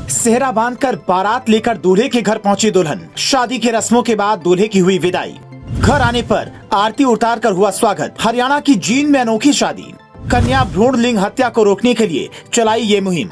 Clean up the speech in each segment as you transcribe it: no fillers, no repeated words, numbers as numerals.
सेहरा बांधकर बारात लेकर दूल्हे के घर पहुंची दुल्हन। शादी की रस्मों के बाद दूल्हे की हुई विदाई। घर आने पर आरती उतार कर हुआ स्वागत। हरियाणा की जींद में अनोखी शादी। कन्या भ्रूण लिंग हत्या को रोकने के लिए चलाई ये मुहिम।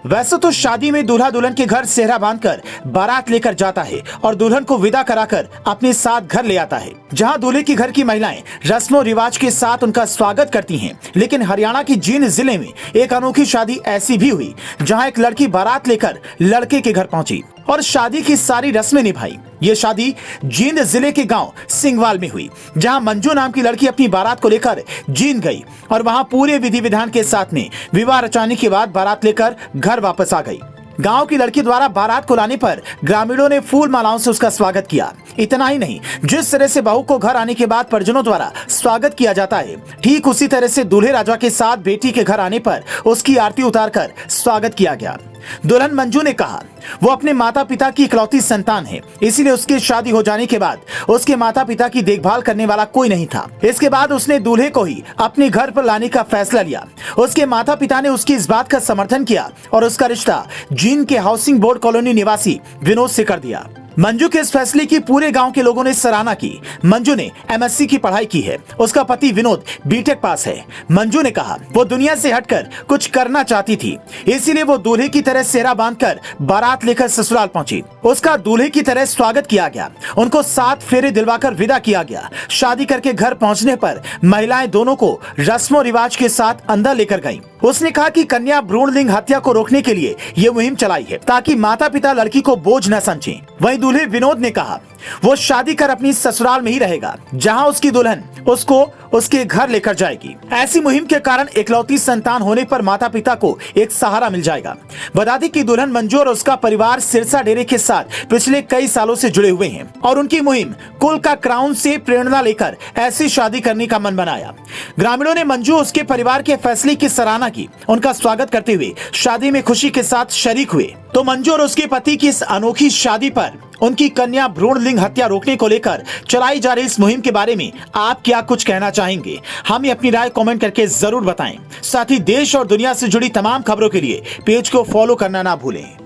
वैसे तो शादी में दूल्हा दुल्हन के घर सेहरा बांधकर बारात लेकर जाता है और दुल्हन को विदा कराकर अपने साथ घर ले आता है, जहां दूल्हे के घर की महिलाएं रस्मों रिवाज के साथ उनका स्वागत करती हैं। लेकिन हरियाणा की जींद जिले में एक अनोखी शादी ऐसी भी हुई, जहां एक लड़की बारात लेकर लड़के के घर पहुंची और शादी की सारी रस्में निभाई। ये शादी जींद जिले के गांव सिंगवाल में हुई, जहां मंजू नाम की लड़की अपनी बारात को लेकर जींद गई और वहां पूरे विधि विधान के साथ में विवाह रचाने के बाद बारात लेकर घर वापस आ गई। गांव की लड़की द्वारा बारात को लाने पर ग्रामीणों ने फूल मालाओं से उसका स्वागत किया। इतना ही नहीं, जिस तरह से बहू को घर आने के बाद परिजनों द्वारा स्वागत किया जाता है, ठीक उसी तरह से दूल्हे राजा के साथ बेटी के घर आने पर उसकी आरती उतारकर स्वागत किया गया। दुल्हन मंजू ने कहा वो अपने माता पिता की इकलौती संतान है, इसीलिए उसकी शादी हो जाने के बाद उसके माता पिता की देखभाल करने वाला कोई नहीं था। इसके बाद उसने दूल्हे को ही अपने घर पर लाने का फैसला लिया। उसके माता पिता ने उसकी इस बात का समर्थन किया और उसका रिश्ता जींद के हाउसिंग बोर्ड कॉलोनी निवासी विनोद से कर दिया। मंजू के इस फैसले की पूरे गांव के लोगों ने सराहना की। मंजू ने एमएससी की पढ़ाई की है। उसका पति विनोद बीटेक पास है। मंजू ने कहा वो दुनिया से हटकर कुछ करना चाहती थी, इसीलिए वो दूल्हे की तरह सेहरा बांधकर बारात लेकर ससुराल पहुंची। उसका दूल्हे की तरह स्वागत किया गया, उनको 7 फेरे दिलवाकर विदा किया गया। शादी करके घर पहुंचने पर महिलाएं दोनों को रस्मों रिवाज के साथ अंदर लेकर गयी। उसने कहा कि कन्या भ्रूण लिंग हत्या को रोकने के लिए ये मुहिम चलाई है, ताकि माता पिता लड़की को बोझ न समझें। वहीं दूल्हे विनोद ने कहा वो शादी कर अपनी ससुराल में ही रहेगा, जहां उसकी दुल्हन उसको उसके घर लेकर जाएगी। ऐसी मुहिम के कारण इकलौती संतान होने पर माता पिता को एक सहारा मिल जाएगा। बता दें कि दुल्हन मंजू और उसका परिवार सिरसा डेरे के साथ पिछले कई सालों से जुड़े हुए हैं और उनकी मुहिम कुल का क्राउन से प्रेरणा लेकर ऐसी शादी करने का मन बनाया। ग्रामीणों ने मंजू उसके परिवार के फैसले की सराहना की। उनका स्वागत करते हुए शादी में खुशी के साथ शरीक हुए। तो मंजू और उसके पति की इस अनोखी शादी पर उनकी कन्या भ्रूण लिंग हत्या रोकने को लेकर चलाई जा रही इस मुहिम के बारे में आप क्या कुछ कहना चाहेंगे? हमें अपनी राय कमेंट करके जरूर बताएं। साथ ही देश और दुनिया से जुड़ी तमाम खबरों के लिए पेज को फॉलो करना ना भूलें।